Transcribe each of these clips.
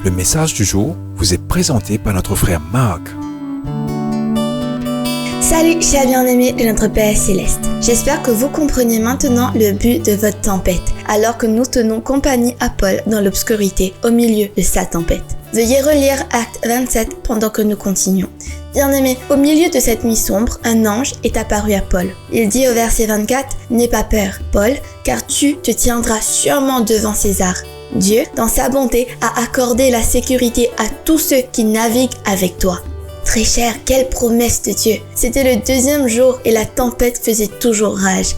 Le message du jour vous est présenté par notre frère Marc. Salut chers bien-aimés de notre Père Céleste. J'espère que vous comprenez maintenant le but de votre tempête, alors que nous tenons compagnie à Paul dans l'obscurité, au milieu de sa tempête. Veuillez relire Acte 27 pendant que nous continuons. Bien-aimés, au milieu de cette nuit sombre, un ange est apparu à Paul. Il dit au verset 24, « N'aie pas peur, Paul, car tu te tiendras sûrement devant César. » Dieu, dans sa bonté, a accordé la sécurité à tous ceux qui naviguent avec toi. Très cher, quelle promesse de Dieu! C'était le 2e jour et la tempête faisait toujours rage.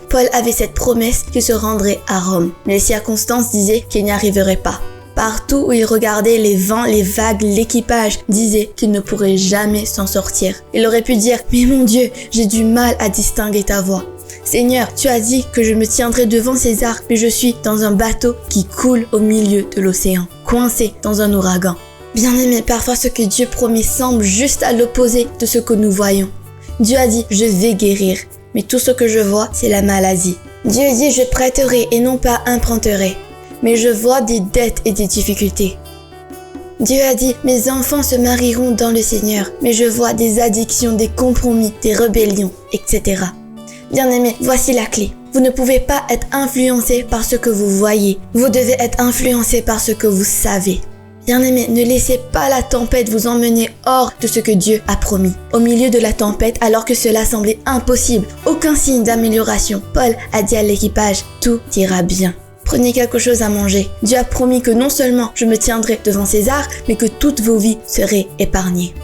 Paul avait cette promesse qu'il se rendrait à Rome, mais les circonstances disaient qu'il n'y arriverait pas. Partout où il regardait, les vents, les vagues, l'équipage disaient qu'il ne pourrait jamais s'en sortir. Il aurait pu dire « Mais mon Dieu, j'ai du mal à distinguer ta voix. Seigneur, tu as dit que je me tiendrai devant César, mais je suis dans un bateau qui coule au milieu de l'océan, coincé dans un ouragan. » Bien-aimé, parfois ce que Dieu promet semble juste à l'opposé de ce que nous voyons. Dieu a dit « Je vais guérir », mais tout ce que je vois, c'est la maladie. Dieu dit « Je prêterai et non pas emprunterai », mais je vois des dettes et des difficultés. Dieu a dit « Mes enfants se marieront dans le Seigneur », mais je vois des addictions, des compromis, des rébellions, etc. Bien-aimé, voici la clé. Vous ne pouvez pas être influencé par ce que vous voyez. Vous devez être influencé par ce que vous savez. Bien-aimés, ne laissez pas la tempête vous emmener hors de ce que Dieu a promis. Au milieu de la tempête, alors que cela semblait impossible, aucun signe d'amélioration, Paul a dit à l'équipage « Tout ira bien. Prenez quelque chose à manger. Dieu a promis que non seulement je me tiendrai devant César, mais que toutes vos vies seraient épargnées. »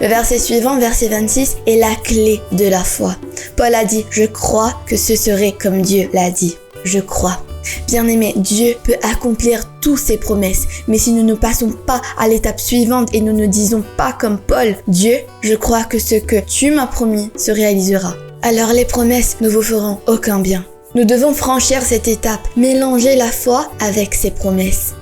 Le verset suivant, verset 26, est la clé de la foi. Paul a dit « Je crois que ce serait comme Dieu l'a dit. Je crois. » Bien-aimé, Dieu peut accomplir toutes ses promesses, mais si nous ne passons pas à l'étape suivante et nous ne disons pas comme Paul, Dieu, je crois que ce que tu m'as promis se réalisera. Alors les promesses ne vous feront aucun bien. Nous devons franchir cette étape, mélanger la foi avec ses promesses.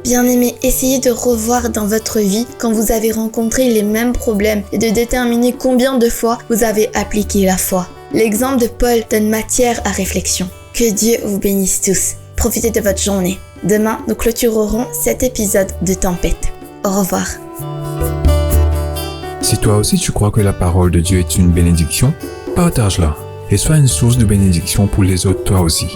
Bien-aimé, essayez de revoir dans votre vie quand vous avez rencontré les mêmes problèmes et de déterminer combien de fois vous avez appliqué la foi. L'exemple de Paul donne matière à réflexion. Que Dieu vous bénisse tous. Profitez de votre journée. Demain, nous clôturerons cet épisode de Tempête. Au revoir. Si toi aussi tu crois que la parole de Dieu est une bénédiction, partage-la et sois une source de bénédiction pour les autres toi aussi.